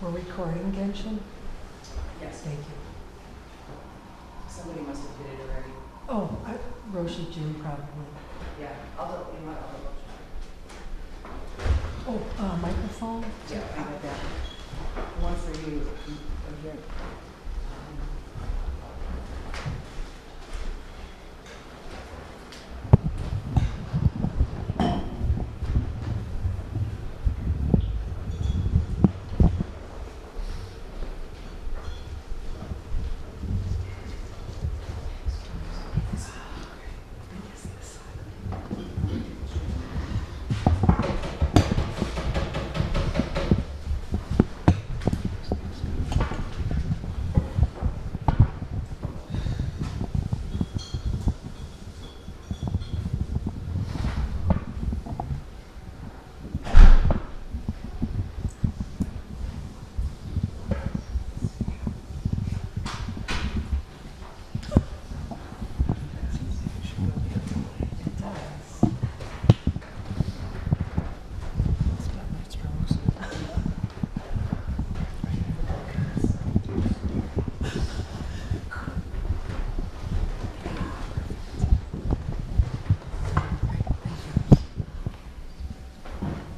We're recording, Genshin? Yes. Thank you. Somebody must have hit it already. Oh, Roshi June probably. Yeah, I'll double, you might, I'll double check. Oh, microphone? Yeah, I got that. One for you, over here.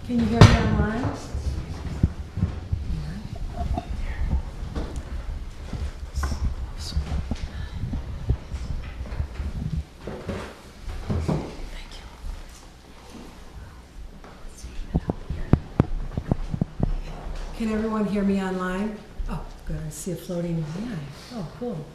Can you hear me online? Can everyone hear me online? Oh, good. I see a floating line. Oh, cool.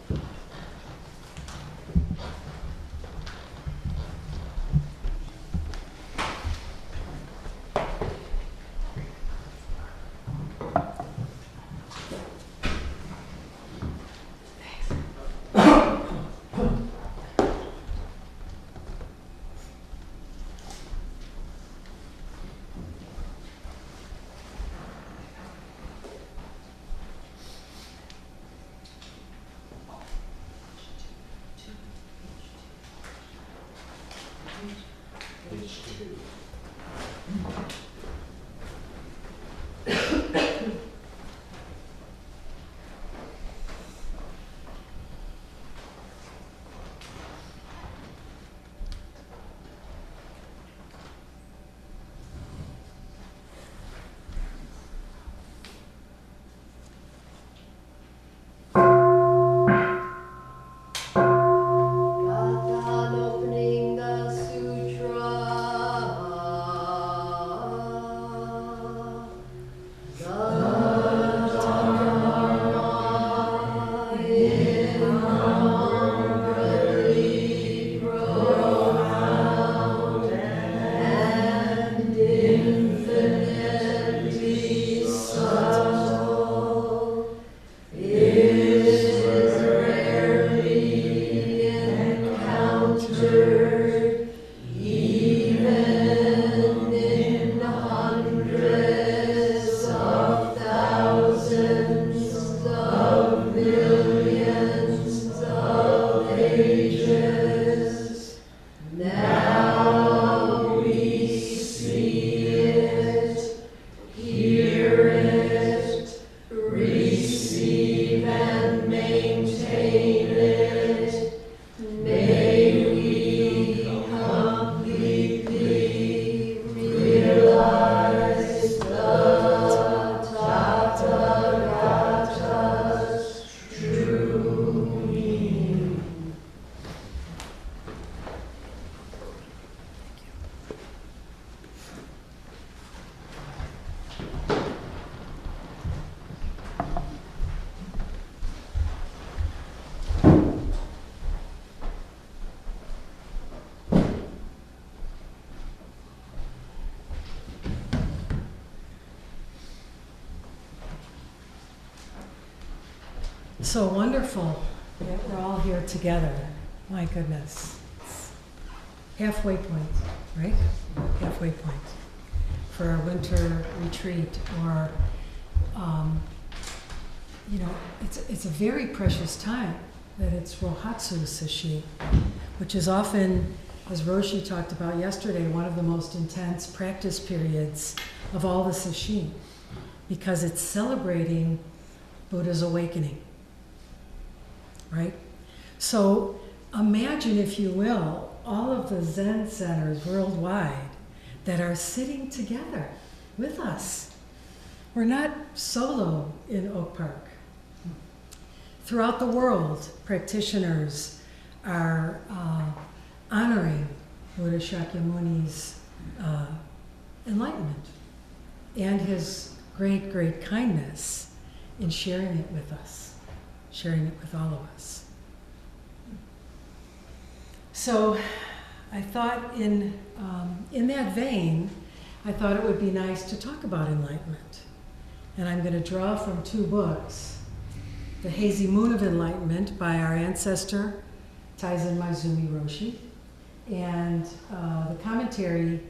So wonderful that we're all here together. My goodness. It's halfway point, right? Halfway point for our winter retreat, or, you know, it's a very precious time that it's Rohatsu Sesshin, which is often, as Roshi talked about yesterday, one of the most intense practice periods of all the Sesshin. because it's celebrating Buddha's awakening, right? So imagine, if you will, all of the Zen centers worldwide that are sitting together with us. We're not solo in Oak Park. Throughout the world, practitioners are honoring Buddha Shakyamuni's enlightenment and his great, great kindness in sharing it with us, sharing it with all of us. So I thought in that vein, I thought it would be nice to talk about enlightenment. And I'm going to draw from two books, The Hazy Moon of Enlightenment by our ancestor, Taizen Maizumi Roshi, and the commentary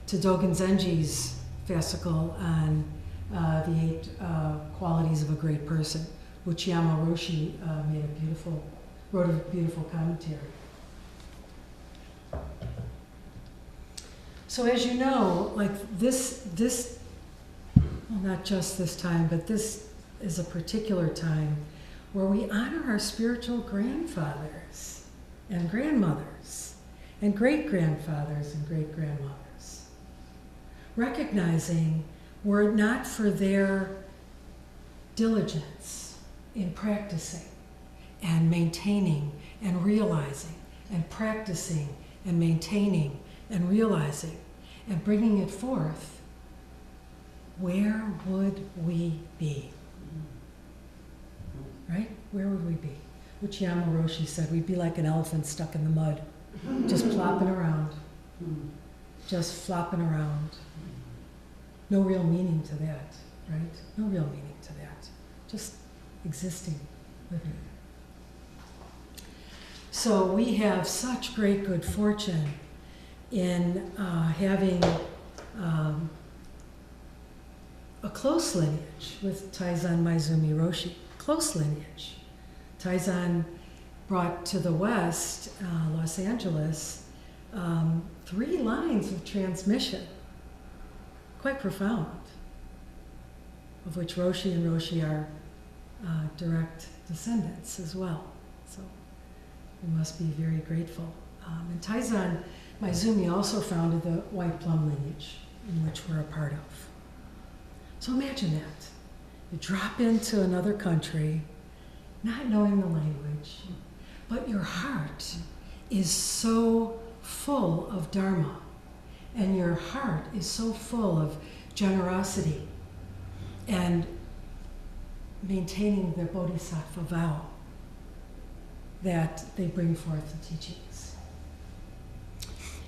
to Dogen Zenji's fascicle on the 8 qualities of a great person. Uchiyama Roshi wrote a beautiful commentary. So as you know, like this, well, not just this time, but this is a particular time where we honor our spiritual grandfathers and grandmothers and great-grandfathers and great-grandmothers, recognizing were it not for their diligence in practicing and maintaining and realizing and practicing and maintaining and realizing and bringing it forth, where would we be? Right? Where would we be? Uchiyama Roshi said we'd be like an elephant stuck in the mud, just plopping around, just flopping around. No real meaning to that, right? No real meaning to that. Just existing, living. So we have such great good fortune in having a close lineage with Taizen Maizumi Roshi. Close lineage. Taizen brought to the West, Los Angeles, 3 lines of transmission. Quite profound, of which Roshi and Roshi are direct descendants as well. So we must be very grateful. And Taizen Maizumi also founded the White Plum lineage, in which we're a part of. So imagine that. You drop into another country, not knowing the language, but your heart is so full of Dharma, and your heart is so full of generosity and maintaining the Bodhisattva vow that they bring forth the teachings.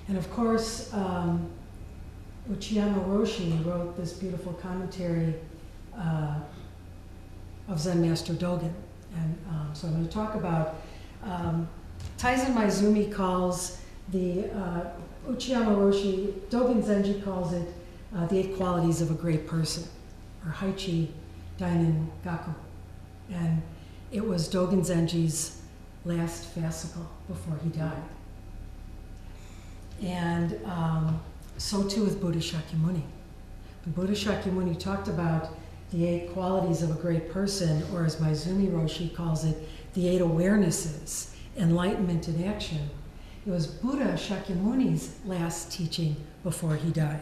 And of course, Uchiyama Roshi wrote this beautiful commentary of Zen Master Dogen. And so I'm going to talk about, Taizen Maizumi calls the, Uchiyama Roshi, Dogen Zenji calls it the 8 qualities of a great person, or Haichi Dainin Gaku. And it was Dogen Zenji's last fascicle before he died. And so too with Buddha Shakyamuni. When Buddha Shakyamuni talked about the 8 qualities of a great person, or as Maizumi Roshi calls it, the 8 awarenesses, enlightenment in action, it was Buddha Shakyamuni's last teaching before he died.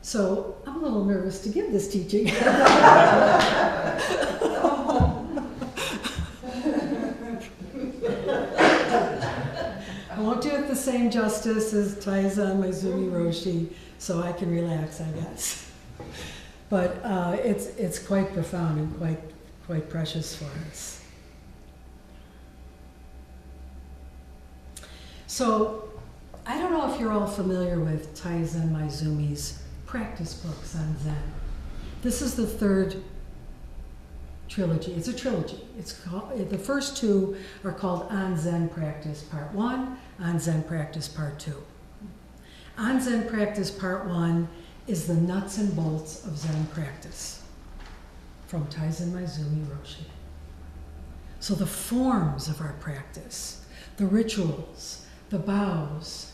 So I'm a little nervous to give this teaching. I won't do it the same justice as Taizen Maizumi Roshi, so I can relax, I guess. But it's quite profound and quite precious for us. So I don't know if you're all familiar with Taizen Maizumi's practice books on Zen. This is the 3rd trilogy. It's a trilogy. It's called, the first 2 are called On Zen Practice Part 1, On Zen Practice Part 2. On Zen Practice Part 1 is the nuts and bolts of Zen practice from Taizen Maizumi Roshi. So the forms of our practice, the rituals, the bows,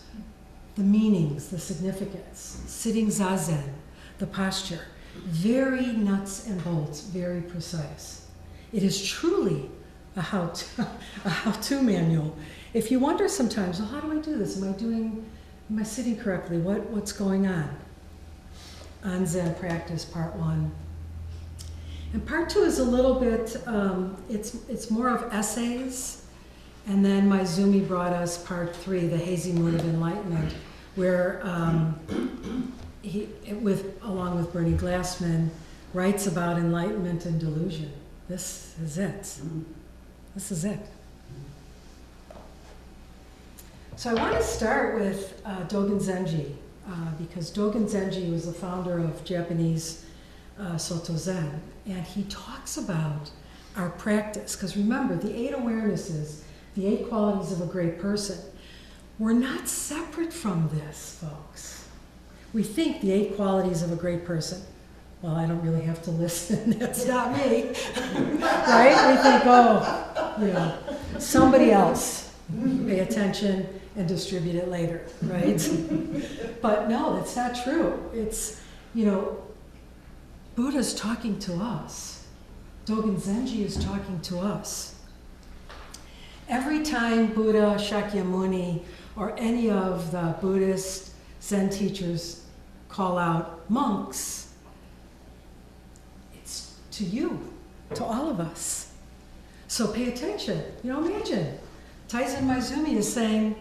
the meanings, the significance, sitting zazen, the posture, Very nuts and bolts, very precise. It is truly a how-to manual. If you wonder sometimes, well, how do I do this? Am I sitting correctly? What's going on? On Zen practice, part 1. And part 2 is a little bit, it's more of essays. And then Maizumi brought us part 3, the Hazy Moon of Enlightenment, where along with Bernie Glassman, writes about enlightenment and delusion. This is it. This is it. So I want to start with Dogen Zenji, because Dogen Zenji was the founder of Japanese Soto Zen, and he talks about our practice. Because remember, the 8 awarenesses, the 8 qualities of a great person, we're not separate from this, folks. We think the 8 qualities of a great person, well, I don't really have to listen, that's not me, right? We think, oh, somebody else, pay attention and distribute it later, right? But no, that's not true. It's, Buddha's talking to us. Dogen Zenji is talking to us. Every time Buddha, Shakyamuni, or any of the Buddhist Zen teachers call out monks, it's to you, to all of us. So pay attention. Imagine, Taizen Maizumi is saying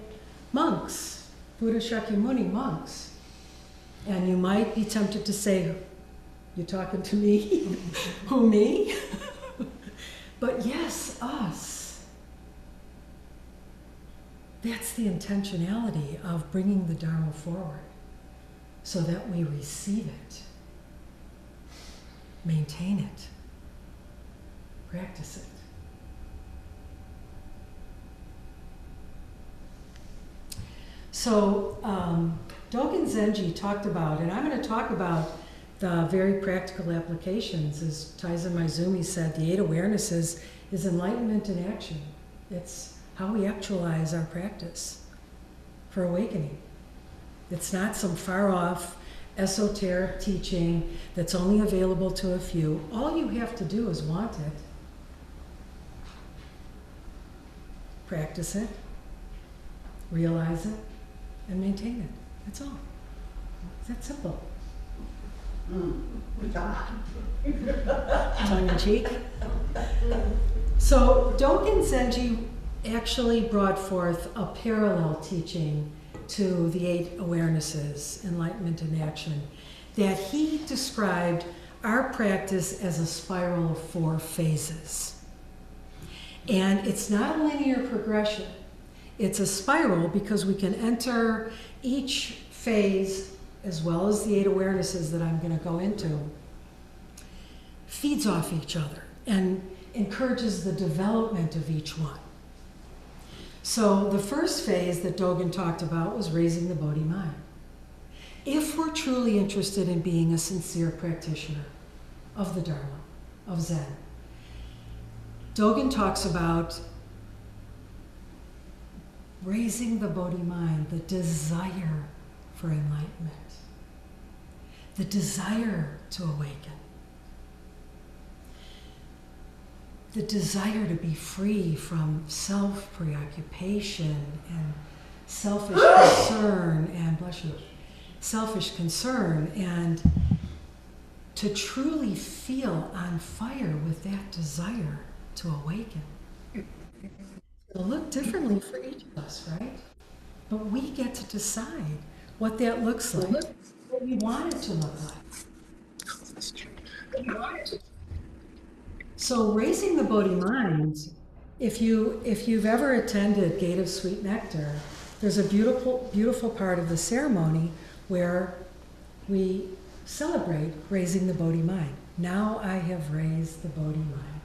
monks, Buddha, Shakyamuni, monks. And you might be tempted to say, you talking to me? Who, me? But yes, us. That's the intentionality of bringing the Dharma forward so that we receive it, maintain it, practice it. So Dogen Zenji talked about, and I'm going to talk about the very practical applications. As Taizen Maizumi said, the 8 awarenesses is enlightenment in action. It's how we actualize our practice for awakening. It's not some far-off, esoteric teaching that's only available to a few. All you have to do is want it, practice it, realize it, and maintain it. That's all. It's that simple. Tongue in cheek. So Dogen Zenji actually brought forth a parallel teaching to the 8 awarenesses, enlightenment in action, that he described our practice as a spiral of 4 phases. And it's not a linear progression. It's a spiral because we can enter each phase, as well as the 8 awarenesses that I'm going to go into, feeds off each other and encourages the development of each one. So the first phase that Dogen talked about was raising the Bodhi mind. If we're truly interested in being a sincere practitioner of the Dharma, of Zen, Dogen talks about raising the Bodhi mind, the desire for enlightenment, the desire to awaken, the desire to be free from self-preoccupation and selfish concern and, bless you, selfish concern, and to truly feel on fire with that desire to awaken. It'll look differently for each of us, right? But we get to decide what that looks like, what we want it to look like. So raising the Bodhi mind, if you've ever attended Gate of Sweet Nectar, there's a beautiful, beautiful part of the ceremony where we celebrate raising the Bodhi mind. Now I have raised the Bodhi mind,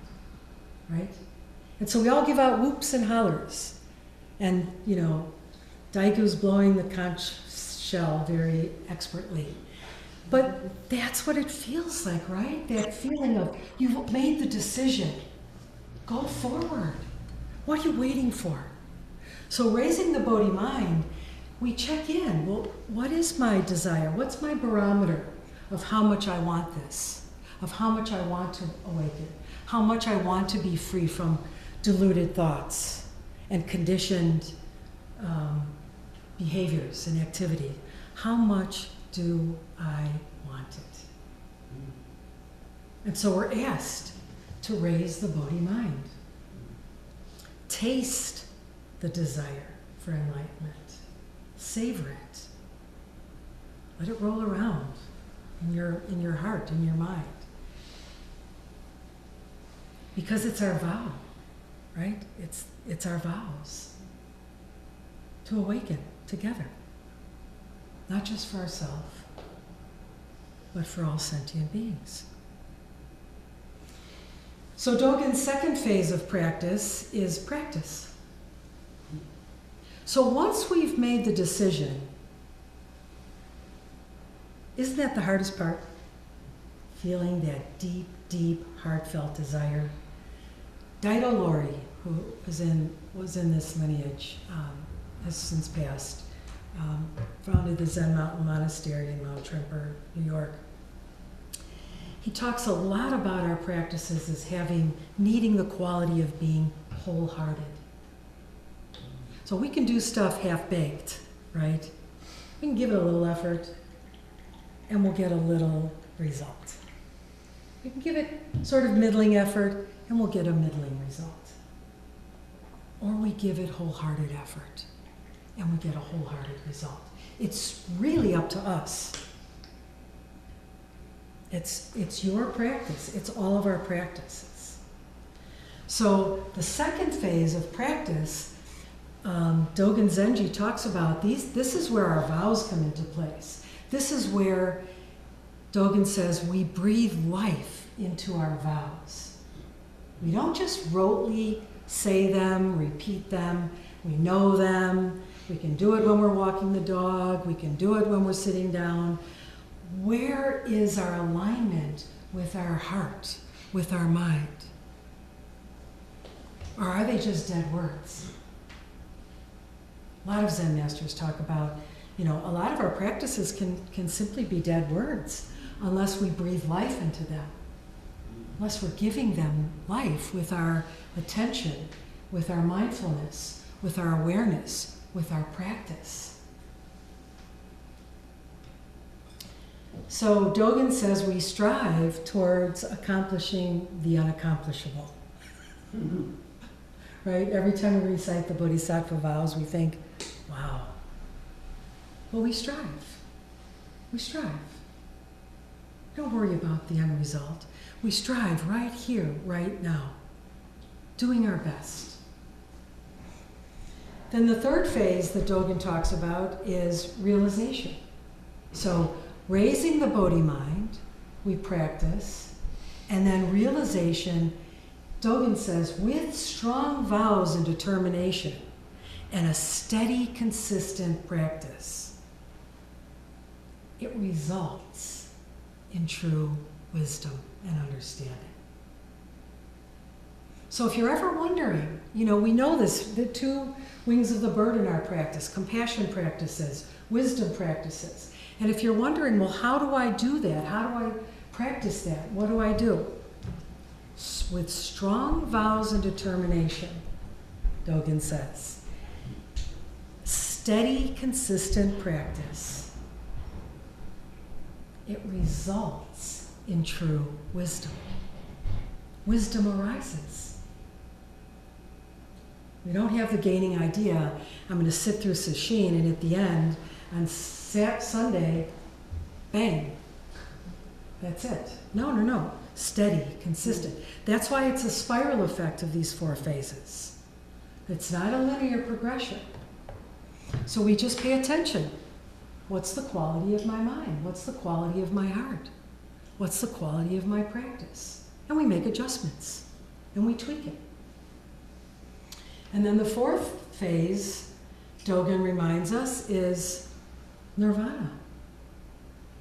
right? And so we all give out whoops and hollers. And, Daigu's blowing the conch shell very expertly. But that's what it feels like, right? That feeling of, you've made the decision. Go forward. What are you waiting for? So raising the Bodhi mind, we check in. Well, what is my desire? What's my barometer of how much I want this, of how much I want to awaken, how much I want to be free from deluded thoughts and conditioned behaviors and activity. How much do I want it? And so we're asked to raise the Bodhi mind. Taste the desire for enlightenment. Savor it. Let it roll around in your heart, in your mind. Because it's our vow, right? It's our vows to awaken together. Not just for ourselves, but for all sentient beings. So Dogen's second phase of practice is practice. So once we've made the decision, isn't that the hardest part? Feeling that deep, deep, heartfelt desire. Daido Lori, who was in this lineage, has since passed, founded the Zen Mountain Monastery in Mount Trimper, New York. He talks a lot about our practices as needing the quality of being wholehearted. So we can do stuff half-baked, right? We can give it a little effort, and we'll get a little result. We can give it sort of middling effort, and we'll get a middling result. Or we give it wholehearted effort, and we get a wholehearted result. It's really up to us. It's your practice. It's all of our practices. So the second phase of practice, Dogen Zenji talks about this is where our vows come into place. This is where Dogen says we breathe life into our vows. We don't just rotely say them, repeat them. We know them. We can do it when we're walking the dog. We can do it when we're sitting down. Where is our alignment with our heart, with our mind? Or are they just dead words? A lot of Zen masters talk about, a lot of our practices can simply be dead words unless we breathe life into them, unless we're giving them life with our attention, with our mindfulness, with our awareness, with our practice. So Dogen says we strive towards accomplishing the unaccomplishable. Right? Every time we recite the Bodhisattva vows, we think, wow. Well, we strive. We strive. Don't worry about the end result. We strive right here, right now, doing our best. Then the third phase that Dogen talks about is realization. So raising the Bodhi mind, we practice, and then realization, Dogen says, with strong vows and determination and a steady, consistent practice, it results in true wisdom and understanding. So if you're ever wondering, we know this, the two wings of the bird in our practice, compassion practices, wisdom practices. And if you're wondering, well, how do I do that? How do I practice that? What do I do? With strong vows and determination, Dogen says, steady, consistent practice, it results in true wisdom. Wisdom arises. We don't have the gaining idea, I'm going to sit through Sesshin, and at the end, on Sunday, bang, that's it. No. Steady, consistent. That's why it's a spiral effect of these 4 phases. It's not a linear progression. So we just pay attention. What's the quality of my mind? What's the quality of my heart? What's the quality of my practice? And we make adjustments, and we tweak it. And then the 4th phase, Dogen reminds us, is nirvana.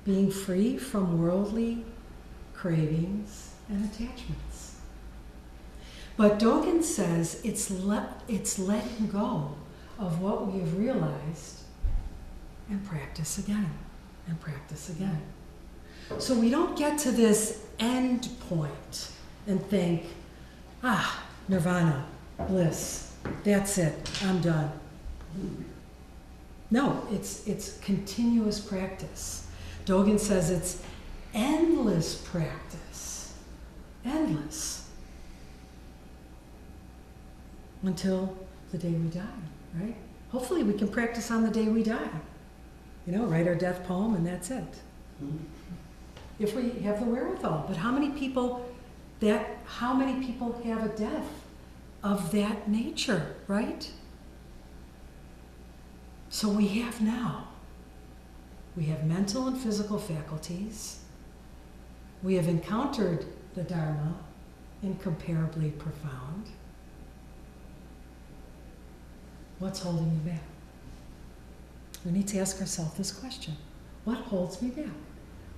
Being free from worldly cravings and attachments. But Dogen says it's letting go of what we have realized and practice again and practice again. So we don't get to this end point and think, nirvana, bliss, that's it, I'm done. No, it's continuous practice. Dogen says it's endless practice. Endless. Until the day we die, right? Hopefully we can practice on the day we die. Write our death poem and that's it. If we have the wherewithal. But how many people have a death of that nature, right? So we have now. We have mental and physical faculties. We have encountered the Dharma, incomparably profound. What's holding you back? We need to ask ourselves this question. What holds me back?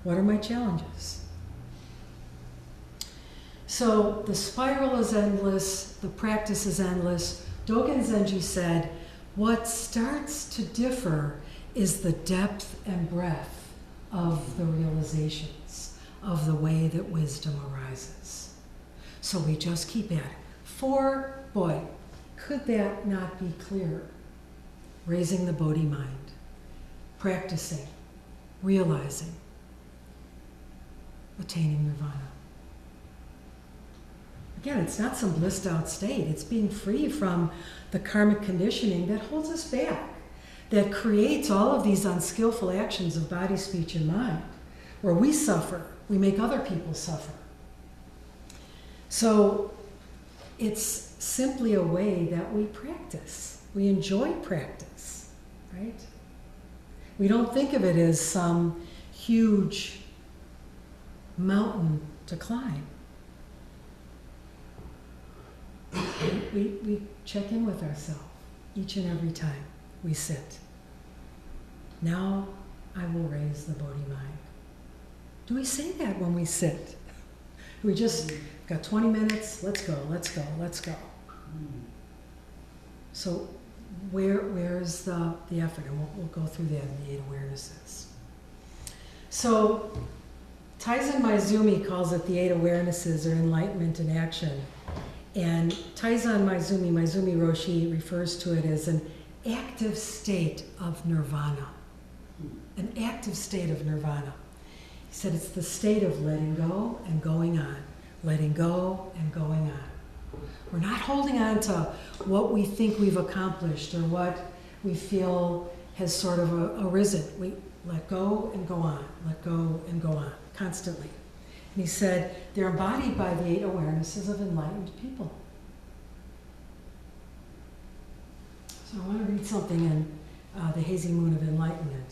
What are my challenges? So the spiral is endless, the practice is endless. Dogen Zenji said, what starts to differ is the depth and breadth of the realizations, of the way that wisdom arises. So we just keep at it. Boy, could that not be clearer? Raising the Bodhi mind, practicing, realizing, attaining nirvana. Again, it's not some blissed out state. It's being free from the karmic conditioning that holds us back, that creates all of these unskillful actions of body, speech, and mind, where we suffer, we make other people suffer. So it's simply a way that we practice. We enjoy practice, right? We don't think of it as some huge mountain to climb. We check in with ourselves each and every time we sit. Now I will raise the Bodhi mind. Do we say that when we sit? We just got 20 minutes, let's go, let's go, let's go. So where's the effort? And we'll go through that in the 8 awarenesses. So Taizen Maizumi calls it the 8 awarenesses, or enlightenment in action. And Taizen Maizumi Roshi refers to it as an active state of nirvana. An active state of nirvana. He said it's the state of letting go and going on. Letting go and going on. We're not holding on to what we think we've accomplished or what we feel has sort of arisen. We let go and go on. Let go and go on. Constantly. And he said they're embodied by the 8 awarenesses of enlightened people. So I want to read something in the Hazy Moon of Enlightenment.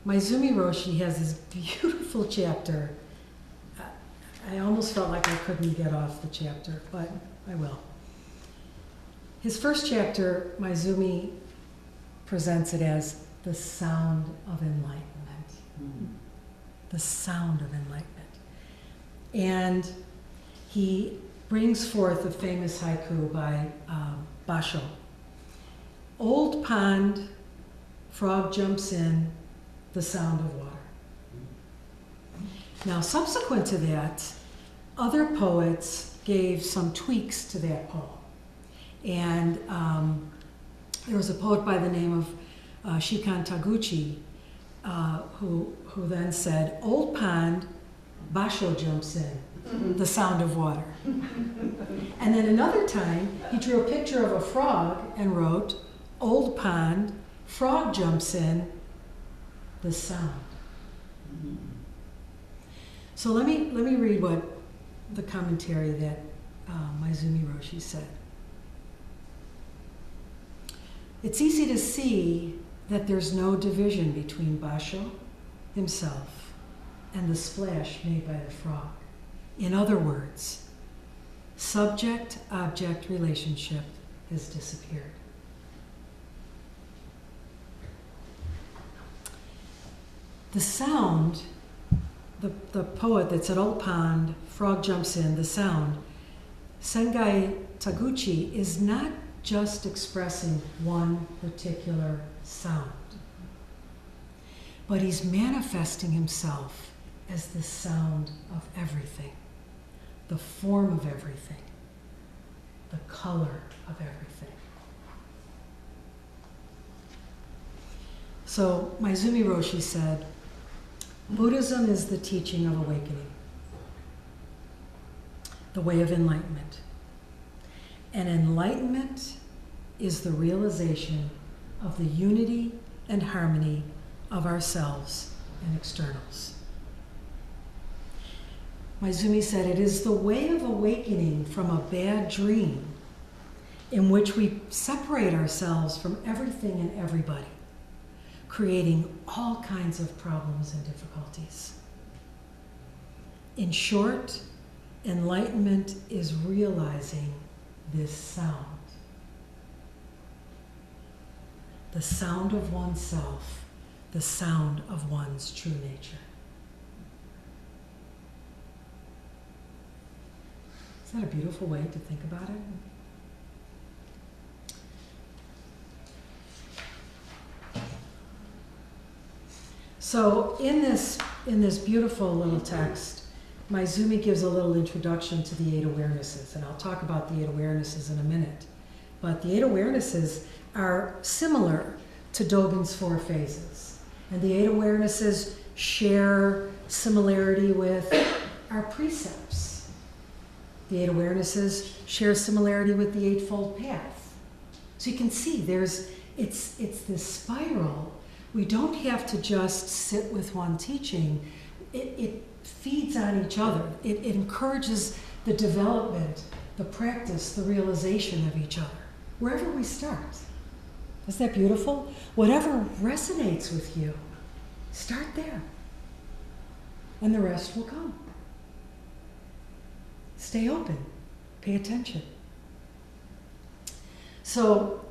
Maizumi Roshi has this beautiful chapter. I almost felt like I couldn't get off the chapter, but I will. His first chapter, Maizumi presents it as the sound of enlightenment. The sound of enlightenment. And he brings forth a famous haiku by Basho. Old pond, frog jumps in, the sound of water. Now, subsequent to that, other poets gave some tweaks to that poem. And there was a poet by the name of Shikan Taguchi, who then said, old pond, Basho jumps in, the sound of water. And then another time, he drew a picture of a frog and wrote, old pond, frog jumps in, the sound. So let me read what the commentary that Maizumi Roshi said. It's easy to see that there's no division between Basho himself and the splash made by the frog. In other words, subject-object relationship has disappeared. The sound, the poet that said, old pond, frog jumps in, the sound, Sengai Taguchi is not just expressing one particular sound, but he's manifesting himself as the sound of everything, the form of everything, the color of everything. So Maizumi Roshi said, Buddhism is the teaching of awakening, the way of enlightenment. And enlightenment is the realization of the unity and harmony of ourselves and externals. Maizumi said, it is the way of awakening from a bad dream in which we separate ourselves from everything and everybody, creating all kinds of problems and difficulties. In short, enlightenment is realizing this sound. The sound of oneself, the sound of one's true nature. Is that a beautiful way to think about it? So in this beautiful little text, Maizumi gives a little introduction to the 8 awarenesses, and I'll talk about the 8 awarenesses in a minute. But the 8 awarenesses are similar to Dogen's 4 phases. And the 8 awarenesses share similarity with our precepts. The 8 awarenesses share similarity with the Eightfold Path. So you can see it's this spiral. We don't have to just sit with one teaching. It feeds on each other. It encourages the development, the practice, the realization of each other, wherever we start. Isn't that beautiful? Whatever resonates with you, start there. And the rest will come. Stay open. Pay attention. So,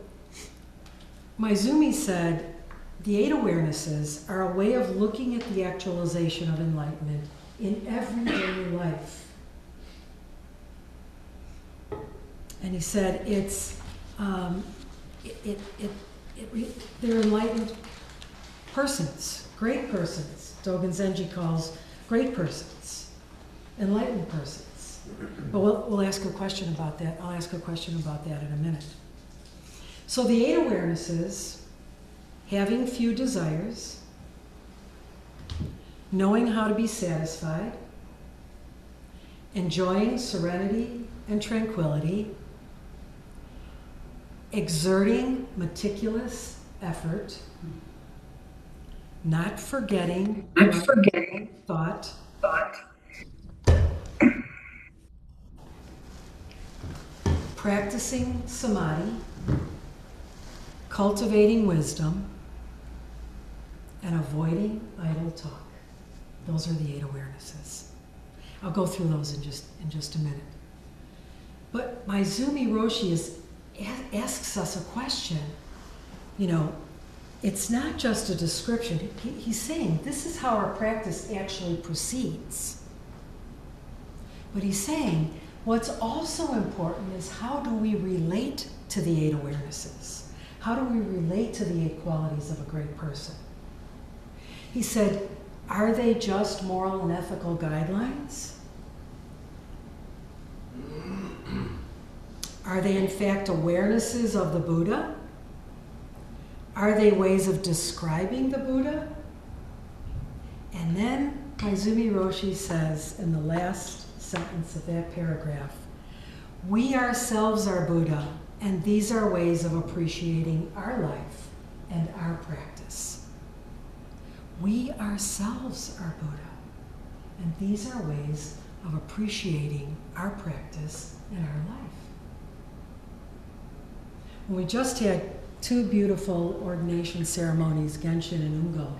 Maizumi said, the 8 awarenesses are a way of looking at the actualization of enlightenment in everyday life. And he said they're enlightened persons, great persons. Dogen Zenji calls great persons, enlightened persons. But we'll ask a question about that. I'll ask a question about that in a minute. So the 8 awarenesses: having few desires, knowing how to be satisfied, enjoying serenity and tranquility, exerting meticulous effort, not forgetting thought, practicing samadhi, cultivating wisdom, and avoiding idle talk. Those are the 8 awarenesses. I'll go through those in just a minute. But Maizumi Roshi asks us a question. You know, it's not just a description. He's saying this is how our practice actually proceeds. But he's saying what's also important is how do we relate to the 8 awarenesses? How do we relate to the 8 qualities of a great person? He said, are they just moral and ethical guidelines? Are they in fact awarenesses of the Buddha? Are they ways of describing the Buddha? And then Maizumi Roshi says in the last sentence of that paragraph, we ourselves are Buddha, and these are ways of appreciating our life and our practice. We ourselves are Buddha, and these are ways of appreciating our practice and our life. We just had 2 beautiful ordination ceremonies, Genshin and Ungo.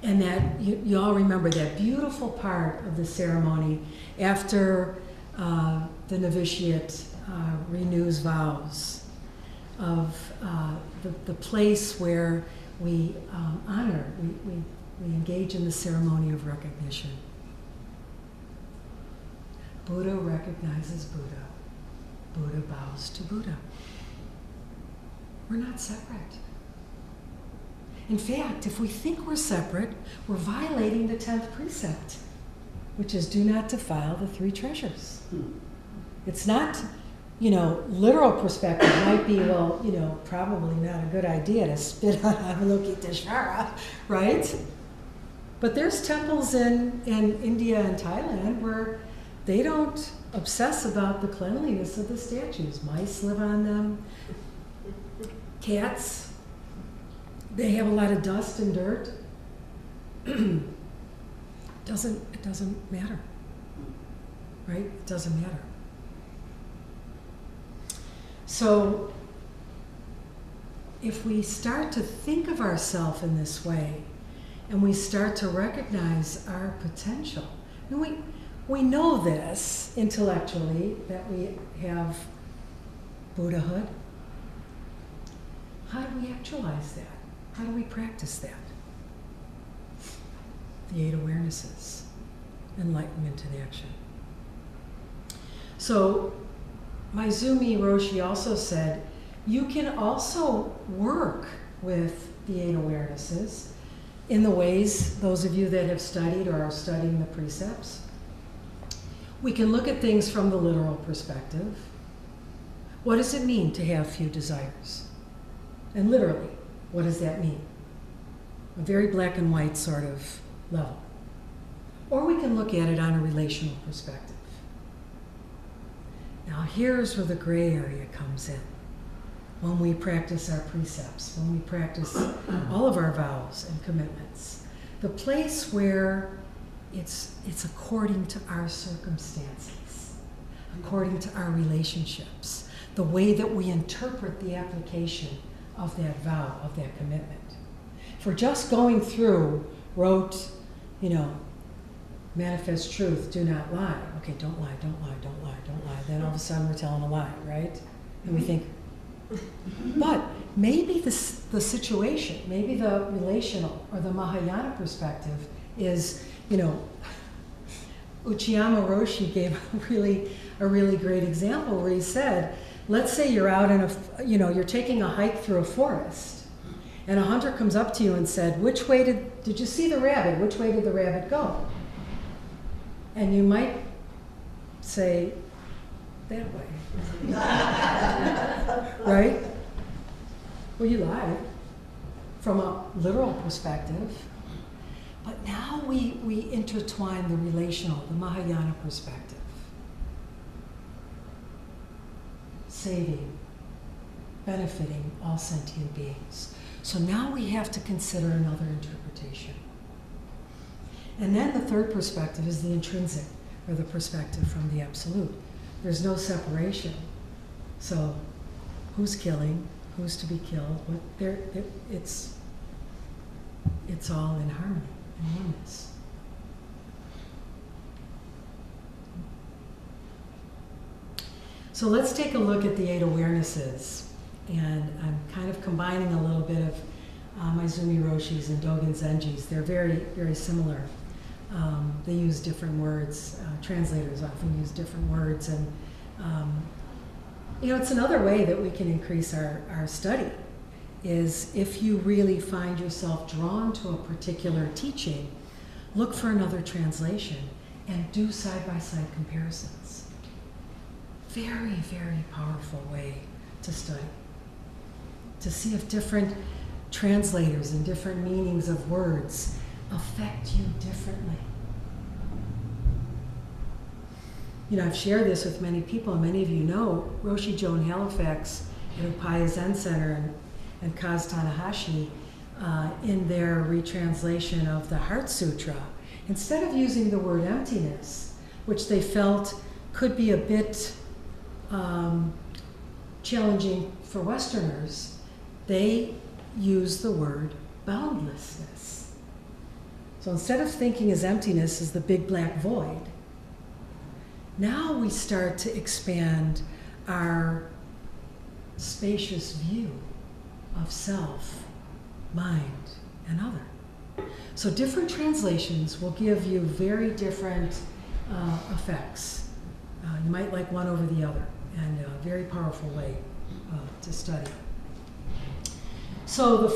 And that you all remember that beautiful part of the ceremony after the novitiate renews vows of the place where we honor, we engage in the ceremony of recognition. Buddha recognizes Buddha. Buddha bows to Buddha. We're not separate. In fact, if we think we're separate, we're violating the 10th precept, which is do not defile the three treasures. It's not, literal perspective might be, well, probably not a good idea to spit on Avalokiteshvara, right? But there's temples in India and Thailand where they don't obsess about the cleanliness of the statues. Mice live on them, cats, they have a lot of dust and dirt. It doesn't matter, right? It doesn't matter. So if we start to think of ourselves in this way, and we start to recognize our potential, and we know this intellectually, that we have Buddhahood. How do we actualize that? How do we practice that? The 8 awarenesses, enlightenment in action. So Maizumi Roshi also said, you can also work with the 8 awarenesses in the ways, those of you that have studied or are studying the precepts. We can look at things from the literal perspective. What does it mean to have few desires? And literally, what does that mean? A very black and white sort of level. Or we can look at it on a relational perspective. Now here's where the gray area comes in. When we practice our precepts, when we practice all of our vows and commitments, the place where it's according to our circumstances, according to our relationships, the way that we interpret the application of that vow, of that commitment. If we're just going through, wrote, manifest truth, do not lie. Okay, don't lie, don't lie, don't lie, don't lie. Then all of a sudden we're telling a lie, right? And we think, but maybe the situation, maybe the relational or the Mahayana perspective is, Uchiyama Roshi gave a really great example where he said, let's say you're out in you're taking a hike through a forest, and a hunter comes up to you and said, which way did you see the rabbit? Which way did the rabbit go? And you might say, that way. Right? Well, you lied from a literal perspective. But now we intertwine the relational, the Mahayana perspective. Saving, benefiting all sentient beings. So now we have to consider another interpretation. And then the third perspective is the intrinsic, or the perspective from the absolute. There's no separation. So who's killing? Who's to be killed? It's all in harmony and oneness. So let's take a look at the 8 awarenesses. And I'm kind of combining a little bit of Maizumi Roshi's and Dogen Zenji's. They're very, very similar. They use different words. Translators often use different words. And, it's another way that we can increase our study is if you really find yourself drawn to a particular teaching, look for another translation and do side-by-side comparisons. Very, very powerful way to study. To see if different translators and different meanings of words affect you differently. I've shared this with many people, and many of you know Roshi Joan Halifax at Upaya Zen Center and Kaz Tanahashi in their retranslation of the Heart Sutra, instead of using the word emptiness, which they felt could be a bit challenging for Westerners, they use the word boundlessness. So instead of thinking as emptiness as the big black void, now we start to expand our spacious view of self, mind, and other. So different translations will give you very different effects. You might like one over the other, and a very powerful way to study. So the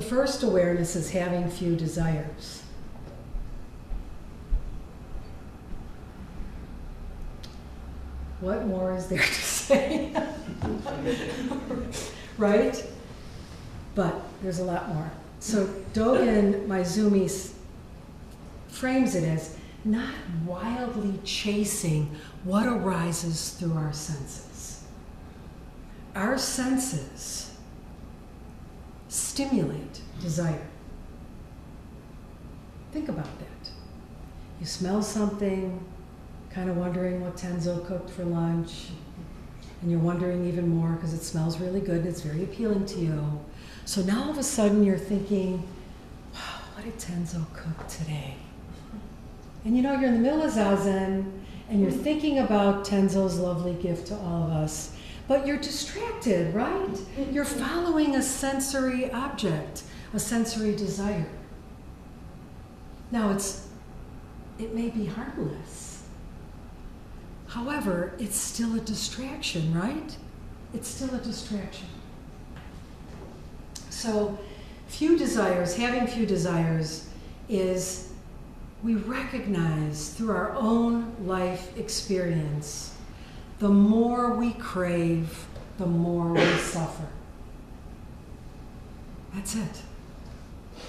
first awareness is having few desires. What more is there to say? Right? But there's a lot more. So Dogen Maizumi frames it as not wildly chasing what arises through our senses. Our senses stimulate desire. Think about that. You smell something, kind of wondering what Tenzo cooked for lunch, and you're wondering even more because it smells really good and it's very appealing to you. So now all of a sudden you're thinking, wow, what did Tenzo cook today? And you know, you're in the middle of Zazen and you're thinking about Tenzo's lovely gift to all of us, but you're distracted, right? You're following a sensory object, a sensory desire. Now it may be harmless. However, it's still a distraction, right? It's still a distraction. So having few desires is we recognize through our own life experience, the more we crave, the more we suffer. That's it.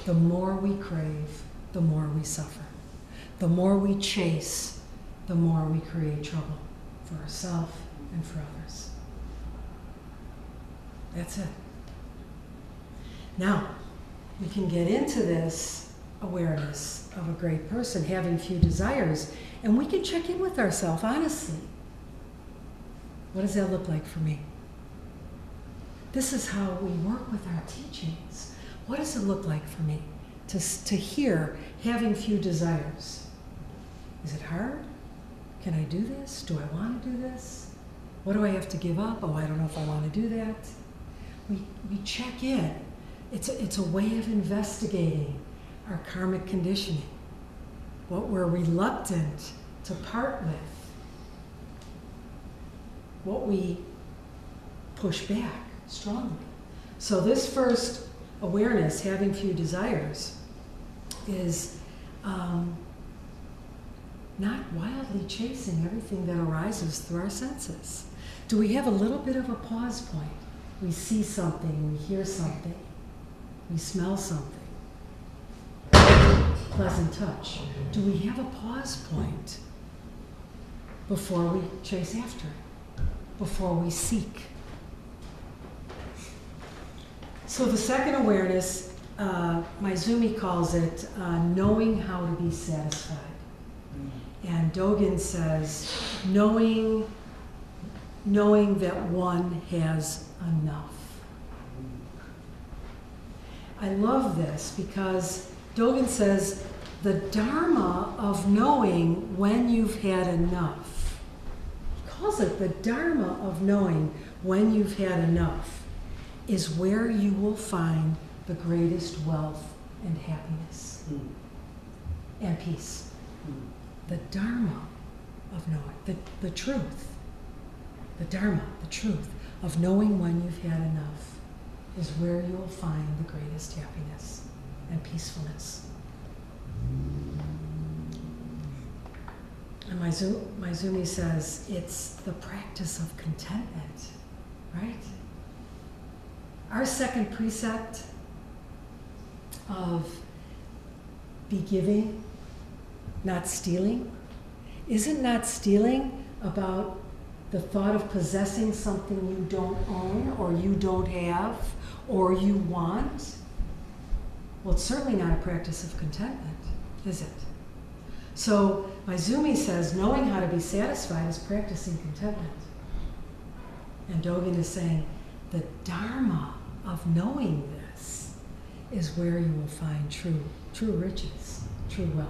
The more we crave, the more we suffer. The more we chase, the more we create trouble for ourselves and for others. That's it. Now, we can get into this awareness of a great person having few desires, and we can check in with ourselves honestly. What does that look like for me? This is how we work with our teachings. What does it look like for me to hear having few desires? Is it hard? Can I do this? Do I want to do this? What do I have to give up? Oh, I don't know if I want to do that. We check in. It's a way of investigating our karmic conditioning, what we're reluctant to part with, what we push back strongly. So this first awareness, having few desires, is not wildly chasing everything that arises through our senses. Do we have a little bit of a pause point? We see something, we hear something, we smell something. Pleasant touch. Do we have a pause point before we chase after it, before we seek? So the second awareness, Maizumi calls it knowing how to be satisfied. And Dogen says, knowing that one has enough. I love this because Dogen says the Dharma of knowing when you've had enough. He calls it the Dharma of knowing when you've had enough is where you will find the greatest wealth and happiness and peace. The Dharma of knowing, the truth, the Dharma, the truth of knowing when you've had enough is where you will find the greatest happiness and peacefulness. And Maizumi says it's the practice of contentment, right? Our second precept of be giving, not stealing, isn't not stealing about the thought of possessing something you don't own or you don't have or you want? Well, it's certainly not a practice of contentment, is it? So Maizumi says knowing how to be satisfied is practicing contentment. And Dogen is saying the Dharma of knowing this is where you will find true riches, true wealth.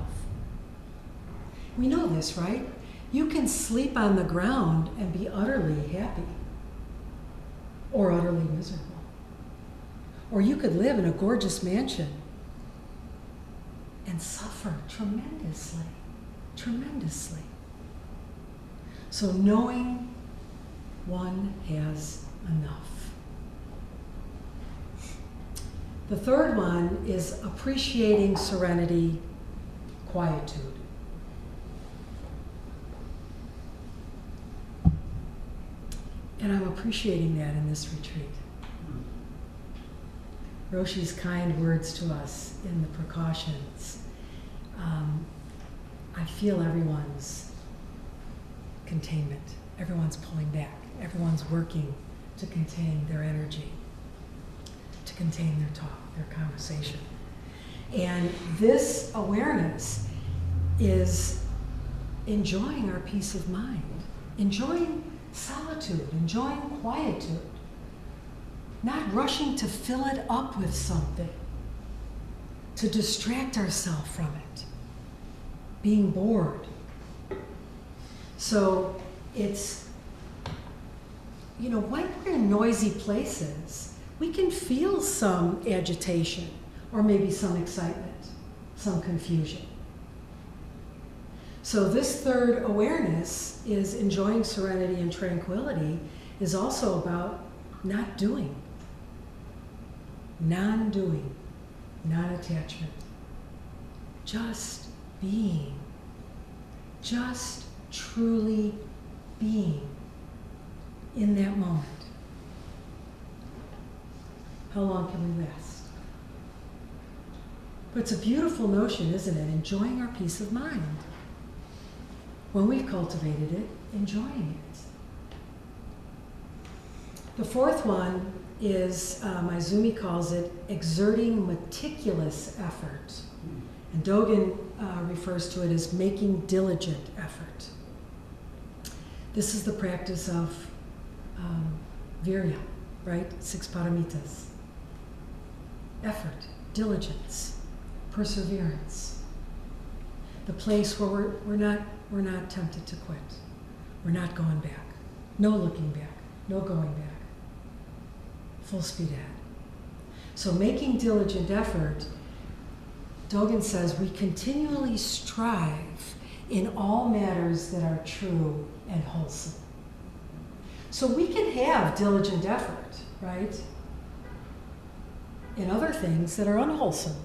We know this, right? You can sleep on the ground and be utterly happy or utterly miserable. Or you could live in a gorgeous mansion and suffer tremendously, tremendously. So knowing one has enough. The third one is appreciating serenity, quietude. And I'm appreciating that in this retreat. Roshi's kind words to us in the precautions. I feel everyone's containment. Everyone's pulling back. Everyone's working to contain their energy, to contain their talk, their conversation. And this awareness is enjoying our peace of mind, enjoying solitude, enjoying quietude, not rushing to fill it up with something, to distract ourselves from it, being bored. So it's, when we're in noisy places, we can feel some agitation or maybe some excitement, some confusion. So this third awareness is enjoying serenity and tranquility is also about not doing, non-doing, non-attachment, just being, just truly being in that moment. How long can we last? But it's a beautiful notion, isn't it? Enjoying our peace of mind. When we've cultivated it, enjoying it. The fourth one is, Izumi calls it, exerting meticulous effort. And Dogen refers to it as making diligent effort. This is the practice of virya, right? 6 paramitas. Effort, diligence, perseverance. The place where we're not tempted to quit. We're not going back. No looking back. No going back. Full speed ahead. So making diligent effort, Dogen says, we continually strive in all matters that are true and wholesome. So we can have diligent effort, right? In other things that are unwholesome,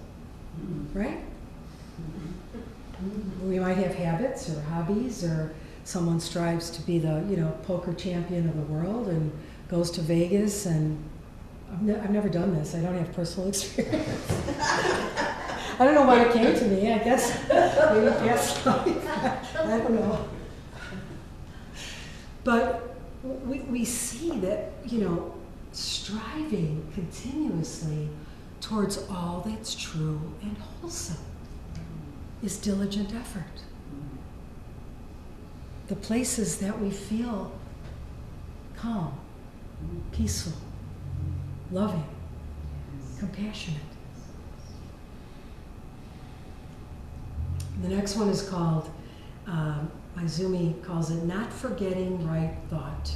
right? We might have habits or hobbies, or someone strives to be the, poker champion of the world and goes to Vegas, and I've never done this. I don't have personal experience. I don't know why it came to me. I guess maybe past life. I don't know. But we see that, striving continuously towards all that's true and wholesome is diligent effort. The places that we feel calm, peaceful, loving, compassionate. The next one is called, Izumi calls it not forgetting right thought.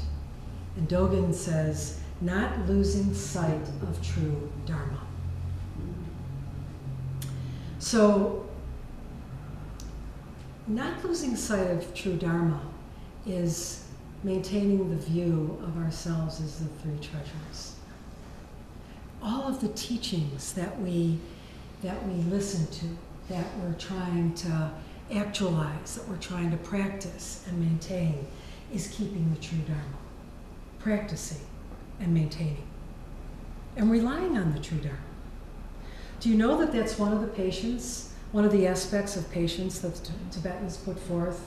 And Dogen says, not losing sight of true Dharma. So, not losing sight of true Dharma is maintaining the view of ourselves as the three treasures. All of the teachings that we listen to, that we're trying to actualize, that we're trying to practice and maintain, is keeping the true Dharma. Practicing and maintaining. And relying on the true Dharma. Do you know that that's one of the patience, one of the aspects of patience that the Tibetans put forth?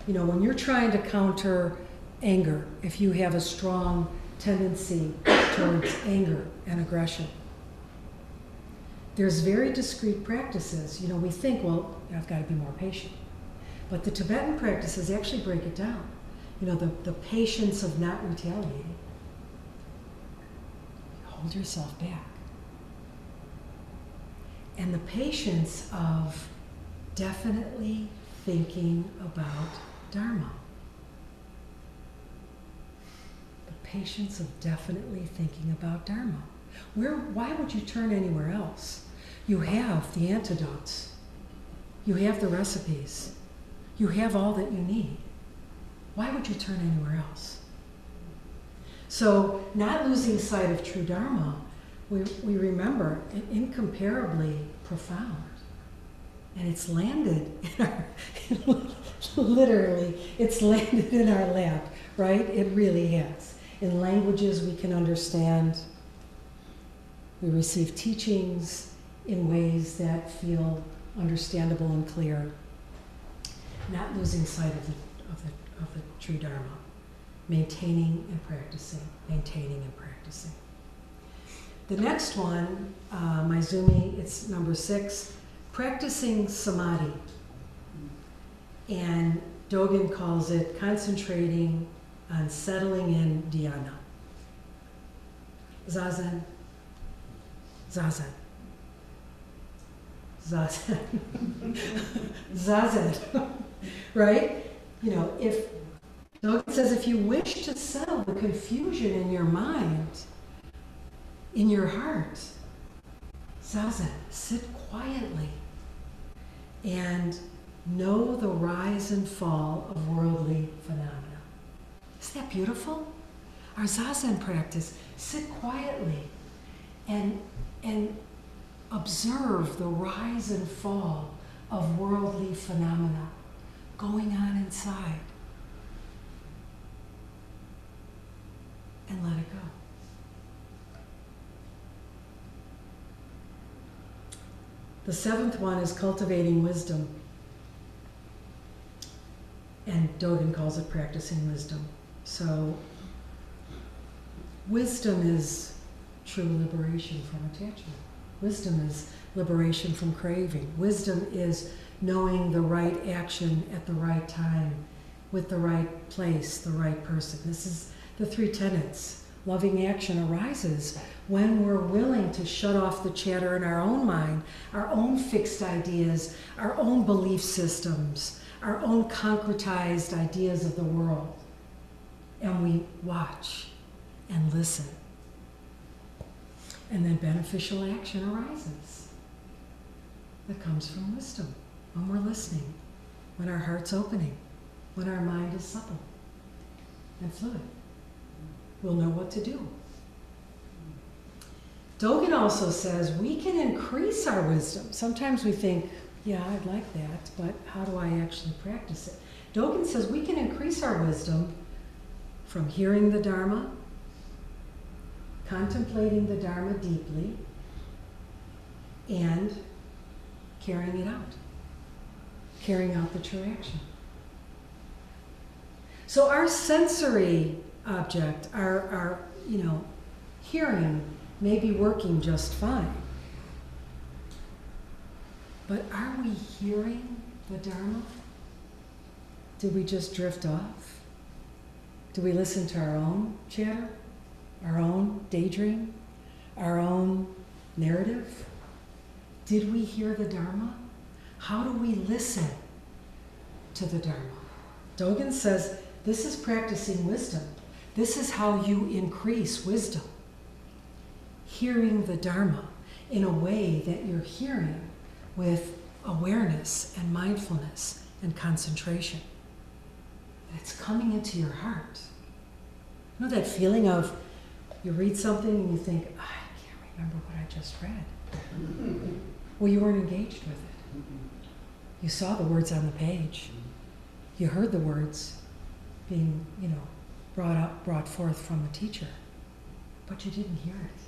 When you're trying to counter anger, if you have a strong tendency towards anger and aggression, there's very discrete practices. We think, well, I've got to be more patient. But the Tibetan practices actually break it down. The patience of not retaliating. Hold yourself back. And the patience of definitely thinking about Dharma. The patience of definitely thinking about Dharma. Why would you turn anywhere else? You have the antidotes. You have the recipes. You have all that you need. Why would you turn anywhere else? So not losing sight of true Dharma, we remember incomparably profound. And it's landed in our, literally, it's landed in our lap, right? It really has. In languages we can understand. We receive teachings in ways that feel understandable and clear. Not losing sight of the true Dharma. Maintaining and practicing, maintaining and practicing. The next one, Maizumi, it's number 6, practicing samadhi. And Dogen calls it concentrating on settling in dhyana. Zazen. Zazen. Zazen. Zazen. Right? You know, if Dogen says if you wish to settle the confusion in your mind, in your heart, zazen, sit quietly and know the rise and fall of worldly phenomena. Isn't that beautiful? Our zazen practice, sit quietly and observe the rise and fall of worldly phenomena going on inside. And let it go. The 7th one is cultivating wisdom. And Dogen calls it practicing wisdom. So, wisdom is true liberation from attachment. Wisdom is liberation from craving. Wisdom is knowing the right action at the right time, with the right place, the right person. This is the 3 tenets. Loving action arises when we're willing to shut off the chatter in our own mind, our own fixed ideas, our own belief systems, our own concretized ideas of the world. And we watch and listen. And then beneficial action arises. That comes from wisdom, when we're listening, when our heart's opening, when our mind is supple and fluid. We'll know what to do. Dogen also says we can increase our wisdom. Sometimes we think, yeah, I'd like that, but how do I actually practice it? Dogen says we can increase our wisdom from hearing the Dharma, contemplating the Dharma deeply, and carrying it out. Carrying out the true action. So our sensory object, our hearing may be working just fine. But are we hearing the Dharma? Did we just drift off? Do we listen to our own chatter, our own daydream, our own narrative? Did we hear the Dharma? How do we listen to the Dharma? Dogen says this is practicing wisdom. This is how you increase wisdom. Hearing the Dharma in a way that you're hearing with awareness and mindfulness and concentration. It's coming into your heart. You know that feeling of you read something and you think, I can't remember what I just read. Well, you weren't engaged with it. You saw the words on the page. You heard the words being, brought forth from the teacher, but you didn't hear it.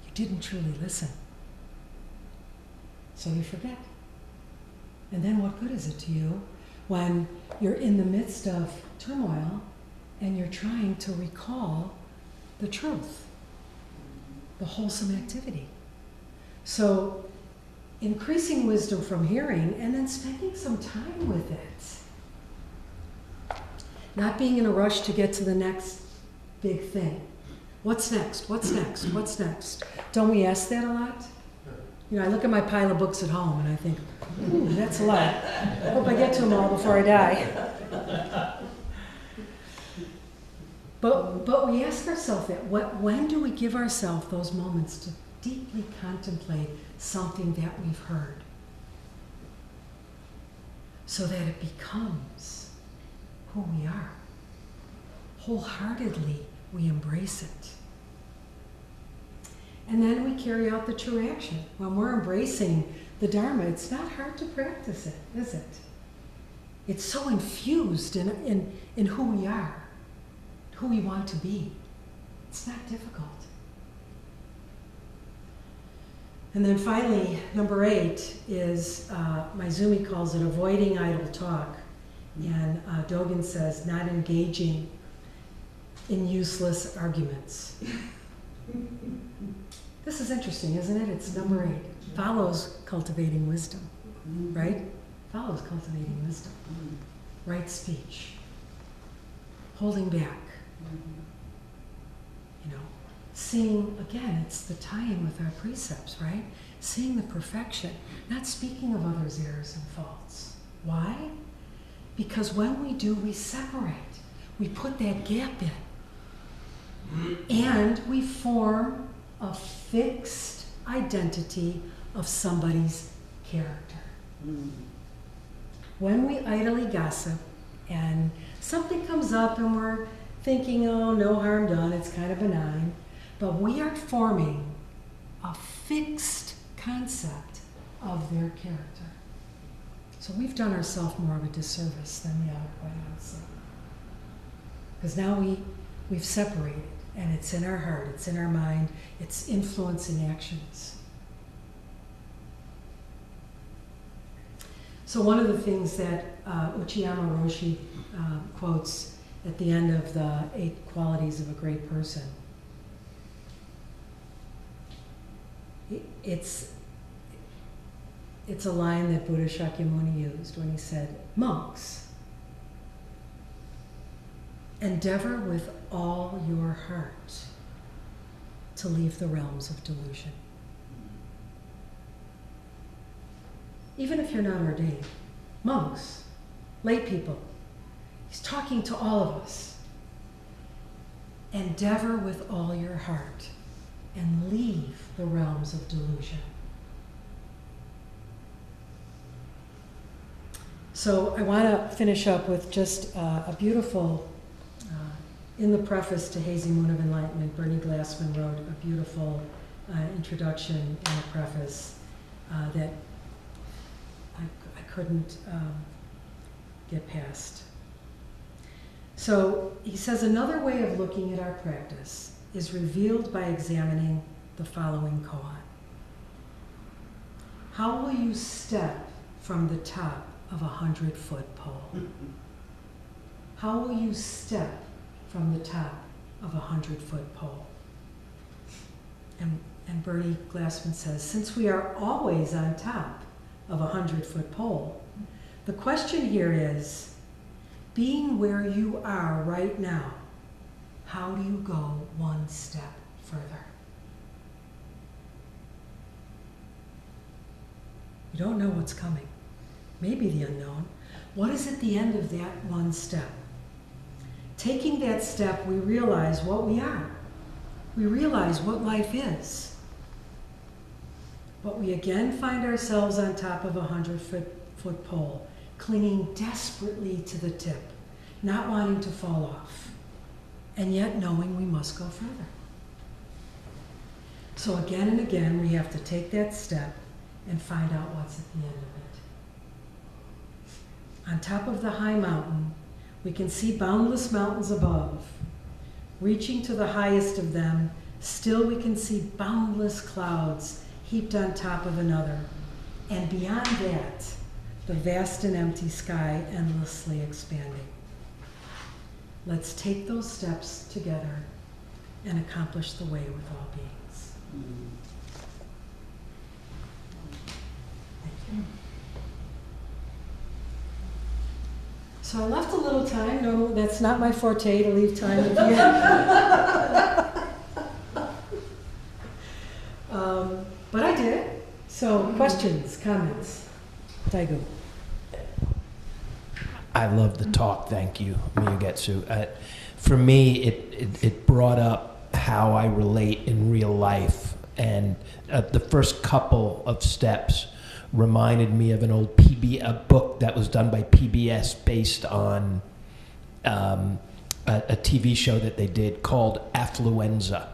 You didn't truly listen. So you forget. And then what good is it to you when you're in the midst of turmoil and you're trying to recall the truth, the wholesome activity? So increasing wisdom from hearing and then spending some time with it. Not being in a rush to get to the next big thing. What's next? What's next? What's next? Don't we ask that a lot? I look at my pile of books at home and I think, ooh, that's a lot. I hope I get to them all before I die. But we ask ourselves that. When do we give ourselves those moments to deeply contemplate something that we've heard so that it becomes who we are? wholeheartedly we embrace it. And then we carry out the true action. When we're embracing the Dharma, it's not hard to practice it, is it? It's so infused in who we are, who we want to be. It's not difficult. And then finally, number 8 is, Maizumi calls it avoiding idle talk. And Dogen says, not engaging in useless arguments. This is interesting, isn't it? It's number 8. Follows cultivating wisdom, right? Follows cultivating wisdom. Right speech. Holding back. You know, seeing, again, it's the tie-in with our precepts, right? Seeing the perfection, not speaking of others' errors and faults. Why? Because when we do, we separate. We put that gap in. And we form a fixed identity of somebody's character. When we idly gossip and something comes up and we're thinking, oh, no harm done, it's kind of benign, but we are forming a fixed concept of their character. So we've done ourselves more of a disservice than we ought to, quite honestly. Because now we've separated, and it's in our heart, it's in our mind, it's influencing actions. So one of the things that Uchiyama Roshi quotes at the end of the 8 qualities of a great person, it's a line that Buddha Shakyamuni used when he said, monks, endeavor with all your heart to leave the realms of delusion. Even if you're not ordained, monks, lay people, he's talking to all of us. Endeavor with all your heart and leave the realms of delusion. So I want to finish up with just a beautiful, in the preface to Hazy Moon of Enlightenment, Bernie Glassman wrote a beautiful introduction in the preface that I couldn't get past. So he says, another way of looking at our practice is revealed by examining the following koan. How will you step from the top of a 100-foot pole? How will you step from the top of a 100-foot pole? And Bernie Glassman says, since we are always on top of a 100-foot pole, the question here is, being where you are right now, how do you go one step further? You don't know what's coming. Maybe the unknown. What is at the end of that one step? Taking that step, we realize what we are. We realize what life is. But we again find ourselves on top of a 100-foot pole, clinging desperately to the tip, not wanting to fall off, and yet knowing we must go further. So again and again, we have to take that step and find out what's at the end of it. On top of the high mountain, we can see boundless mountains above. Reaching to the highest of them, still we can see boundless clouds heaped on top of another. And beyond that, the vast and empty sky endlessly expanding. Let's take those steps together and accomplish the way with all beings. Thank you. So I left a little time. No, that's not my forte, to leave time at the end. But I did. So questions, comments? Daigo. I love the talk, thank you, Myogetsu. For me, it brought up how I relate in real life, and the first couple of steps reminded me of an old a book that was done by PBS based on a a TV show that they did called Affluenza,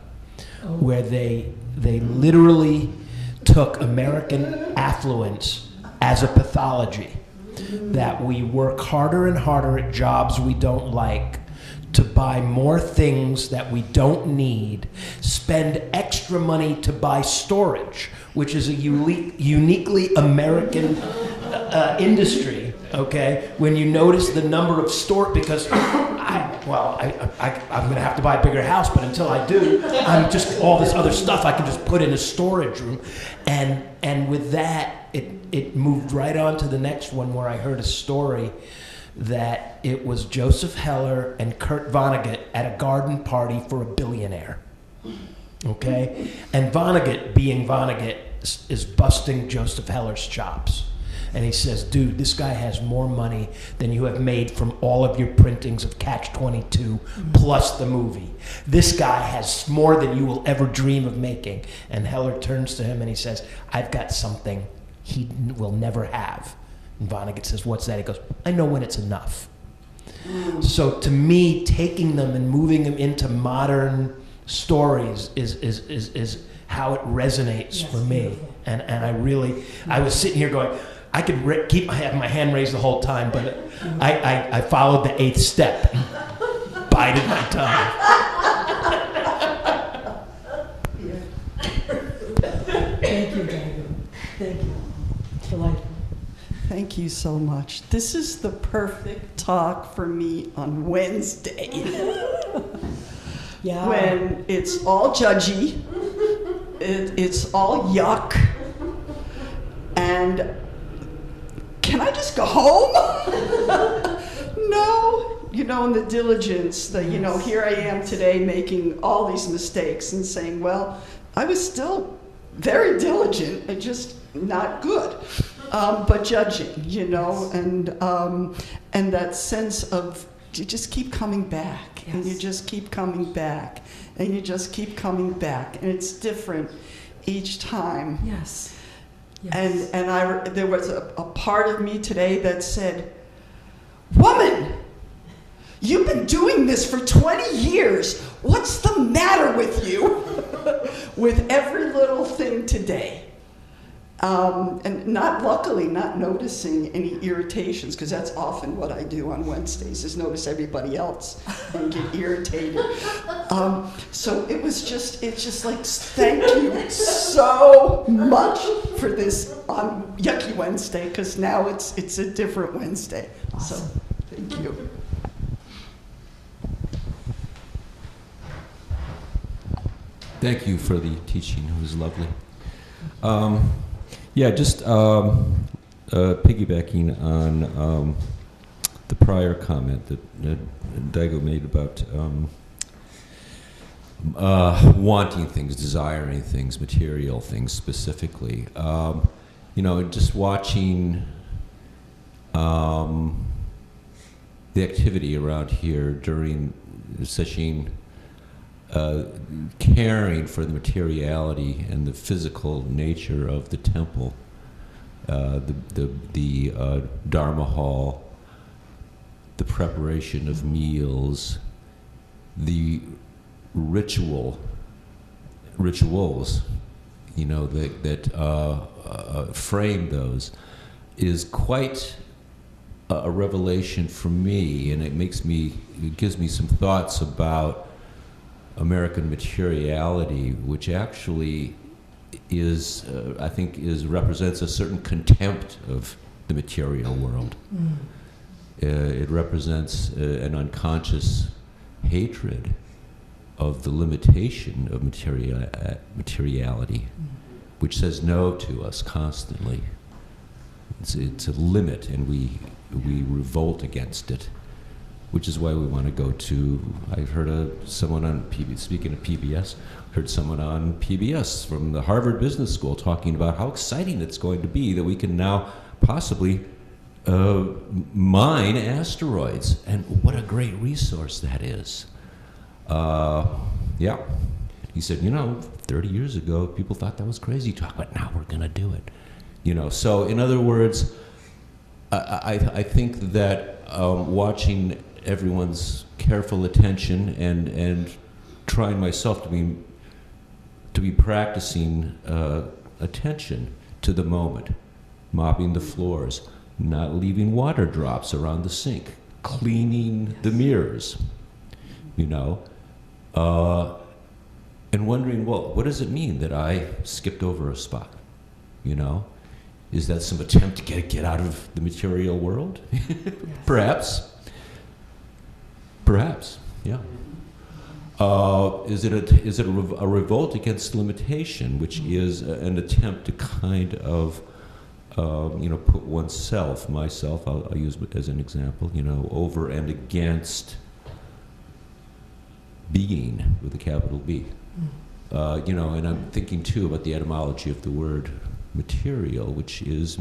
where they literally took American affluence as a pathology, that we work harder and harder at jobs we don't like, to buy more things that we don't need, spend extra money to buy storage, which is a uniquely American industry, okay? When you notice the number of because I'm going to have to buy a bigger house, but until I do, I'm just all this other stuff I can just put in a storage room. And with that, it moved right on to the next one, where I heard a story that it was Joseph Heller and Kurt Vonnegut at a garden party for a billionaire, okay? And Vonnegut, being Vonnegut, is busting Joseph Heller's chops. And he says, dude, this guy has more money than you have made from all of your printings of Catch-22 plus the movie. This guy has more than you will ever dream of making. And Heller turns to him and he says, I've got something he will never have. And Vonnegut says, what's that? He goes, I know when it's enough. So to me, taking them and moving them into modern stories is how it resonates for me. And I was sitting here going, I could have my hand raised the whole time, but I followed the 8th step, bided my time. Thank you, Diane. Thank you. Delightful. Thank you so much. This is the perfect talk for me on Wednesday. Yeah. When it's all judgy, it's all yuck, and can I just go home? No, in the diligence, here I am today making all these mistakes and saying, well, I was still very diligent and just not good. But judging, and that sense of you just keep coming back, and you just keep coming back, and you just keep coming back, and it's different each time. Yes. And there was a part of me today that said, woman, you've been doing this for 20 years. What's the matter with you? With every little thing today. And luckily not noticing any irritations, because that's often what I do on Wednesdays, is notice everybody else and get irritated. So it's just like, thank you so much for this on Yucky Wednesday, because now it's a different Wednesday. Awesome. So thank you. Thank you for the teaching. It was lovely. Just piggybacking on the prior comment that Daigo made about wanting things, desiring things, material things specifically. Just watching the activity around here during Sesshin, caring for the materiality and the physical nature of the temple, the Dharma hall, the preparation of meals, the rituals, that frame those, is quite a revelation for me, and it gives me some thoughts about American materiality, which actually represents a certain contempt of the material world. It represents an unconscious hatred of the limitation of materiality, which says no to us constantly. It's a limit, and we revolt against it. Which is why we want to go to. I've heard someone on PBS, speaking of PBS, heard someone on PBS from the Harvard Business School talking about how exciting it's going to be that we can now possibly mine asteroids, and what a great resource that is. He said, 30 years ago, people thought that was crazy talk, but now we're going to do it. So in other words, I think that watching everyone's careful attention and trying myself to be practicing attention to the moment, mopping the floors, not leaving water drops around the sink, cleaning the mirrors, you know, and wondering, well, what does it mean that I skipped over a spot, you know? Is that some attempt to get out of the material world? Perhaps. Perhaps, yeah. Is it a revolt against limitation, which is an attempt to kind of, put oneself, myself, I'll use it as an example, over and against being with a capital B. And I'm thinking too about the etymology of the word material, which is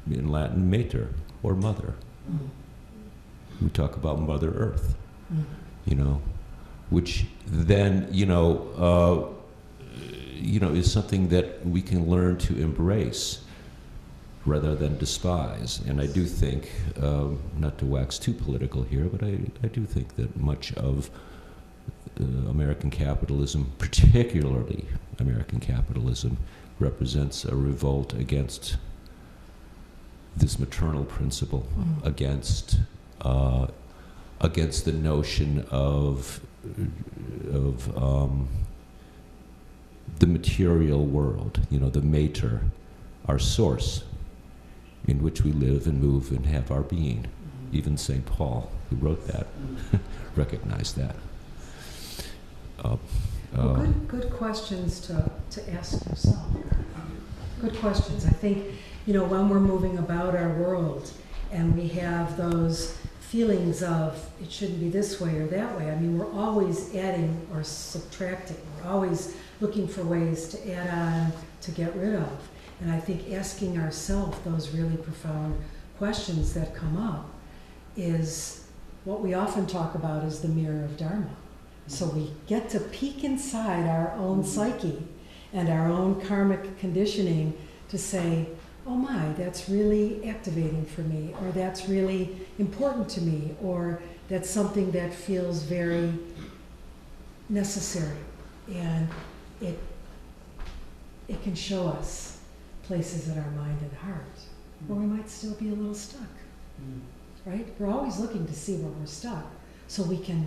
in Latin mater, or mother. We talk about Mother Earth, which then, is something that we can learn to embrace rather than despise. And I do think, not to wax too political here, but I do think that much of American capitalism, particularly American capitalism, represents a revolt against this maternal principle, against the notion of the material world, the mater, our source, in which we live and move and have our being. Even St. Paul, who wrote that, recognized that. Well, good questions to ask yourself. Good questions. I think, when we're moving about our world and we have those feelings of it shouldn't be this way or that way, we're always adding or subtracting. We're always looking for ways to add on, to get rid of. And I think asking ourselves those really profound questions that come up is what we often talk about as the mirror of Dharma. So we get to peek inside our own psyche and our own karmic conditioning to say, oh my, that's really activating for me, or that's really important to me, or that's something that feels very necessary. And it can show us places in our mind and heart where we might still be a little stuck, right? We're always looking to see where we're stuck so we can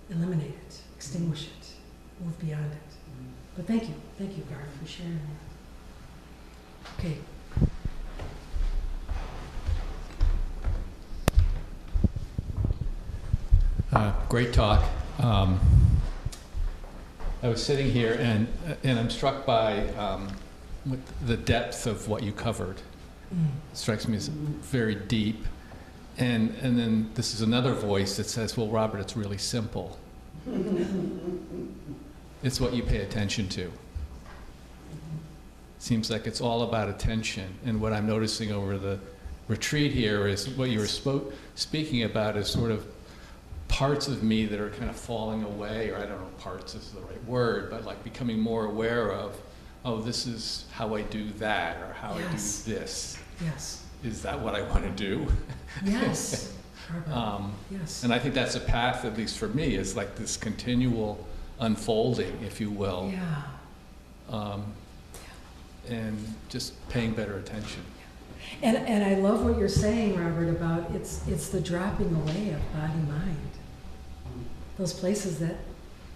eliminate it, extinguish it, move beyond it. But thank you, Garth, for sharing that. Okay. Great talk. I was sitting here and I'm struck by with the depth of what you covered. It strikes me as very deep. And then this is another voice that says, well, Robert, it's really simple. It's what you pay attention to. Seems like it's all about attention. And what I'm noticing over the retreat here is what you were speaking about is sort of parts of me that are kind of falling away, or I don't know if parts is the right word, but like becoming more aware of, oh, this is how I do that, or how I do this. Yes. Is that what I want to do? Yes. Yes. And I think that's a path, at least for me, is like this continual unfolding, if you will. Yeah. And just paying better attention. And I love what you're saying, Robert, about it's the dropping away of body-mind. Those places that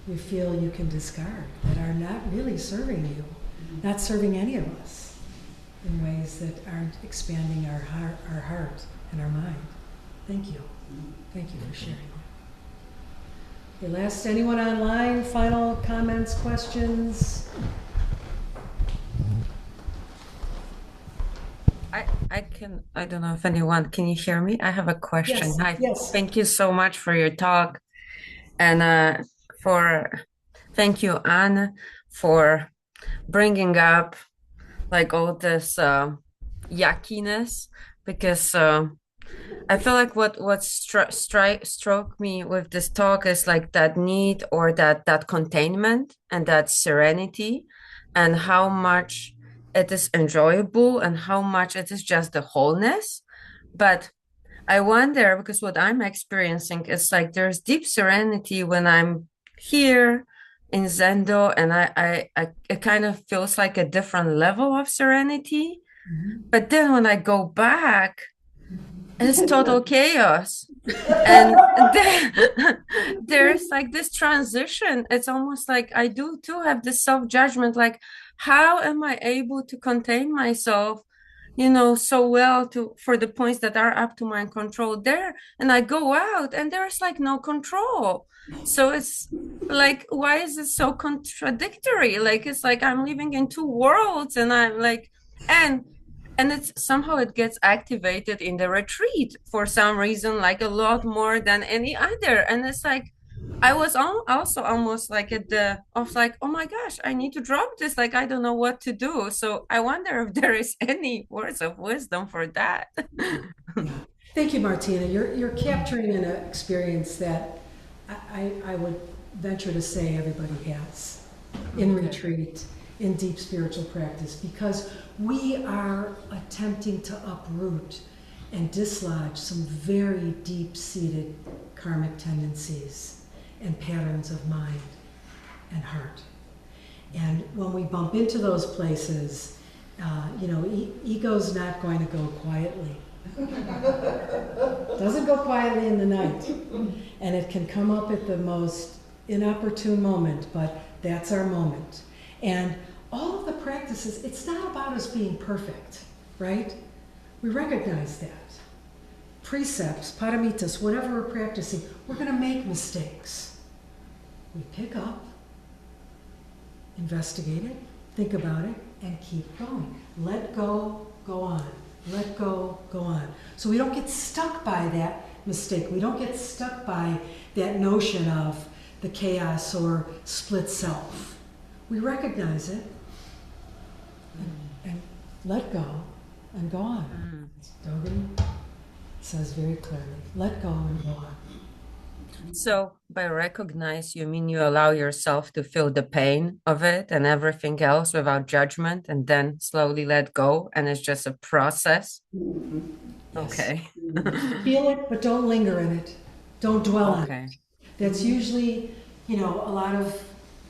you feel you can discard, that are not really serving you, not serving any of us, in ways that aren't expanding our heart and our mind. Thank you. Thank you for sharing that. Okay, last, anyone online? Final comments, questions? I don't know if anyone, can you hear me? I have a question. Yes, Hi. yes. Thank you so much for your talk. And thank you, Anne, for bringing up like all this yuckiness, because I feel like what struck me with this talk is like that need, or that containment and that serenity, and how much it is enjoyable and how much it is just the wholeness. But I wonder, because what I'm experiencing is like there's deep serenity when I'm here in Zendo, and it kind of feels like a different level of serenity. But then when I go back, it's total chaos. And then there's like this transition. It's almost like I do too have this self-judgment, like, how am I able to contain myself, so well for the points that are up to my control there? And I go out and there's like no control. So it's like, why is it so contradictory? Like, it's like I'm living in two worlds, and I'm like, and it's somehow it gets activated in the retreat for some reason, like a lot more than any other. And it's like, I was also almost like oh my gosh, I need to drop this. Like, I don't know what to do. So I wonder if there is any words of wisdom for that. Thank you, Martina. You're capturing an experience that I would venture to say everybody has in retreat, in deep spiritual practice, because we are attempting to uproot and dislodge some very deep-seated karmic tendencies and patterns of mind and heart. And when we bump into those places, ego's not going to go quietly. Doesn't go quietly in the night. And it can come up at the most inopportune moment, but that's our moment. And all of the practices, it's not about us being perfect, right? We recognize that. Precepts, paramitas, whatever we're practicing, we're going to make mistakes. We pick up, investigate it, think about it, and keep going. Let go, go on. Let go, go on. So we don't get stuck by that mistake. We don't get stuck by that notion of the chaos or split self. We recognize it and let go and go on. Dogen says very clearly, let go and go on. So by recognize, you mean you allow yourself to feel the pain of it and everything else without judgment, and then slowly let go, and it's just a process? Yes. Okay. Feel it, but don't linger in it. Don't dwell on Okay. it. That's usually, a lot of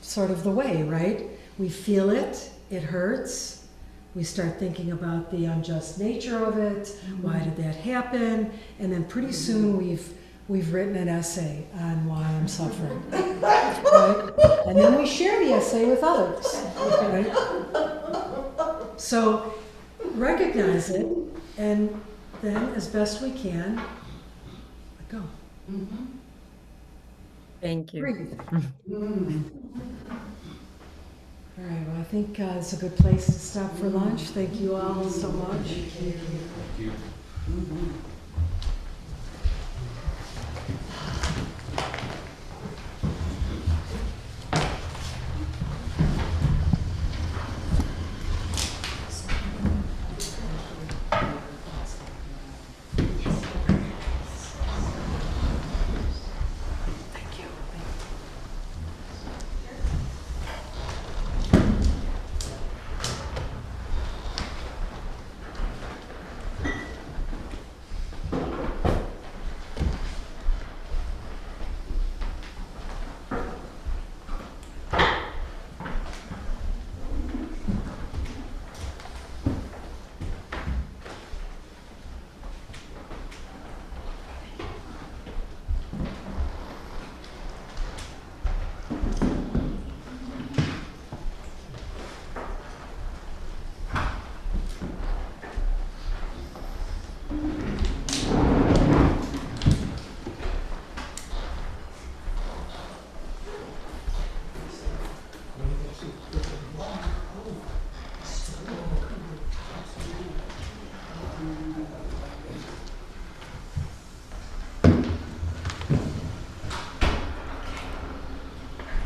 sort of the way, right? We feel it, it hurts. We start thinking about the unjust nature of it. Why did that happen? And then pretty soon we've written an essay on why I'm suffering, right? And then we share the essay with others, right? So recognize it, and then as best we can, let go. Thank you. Breathe. All right, well, I think it's a good place to stop for lunch. Thank you all so much. Thank you.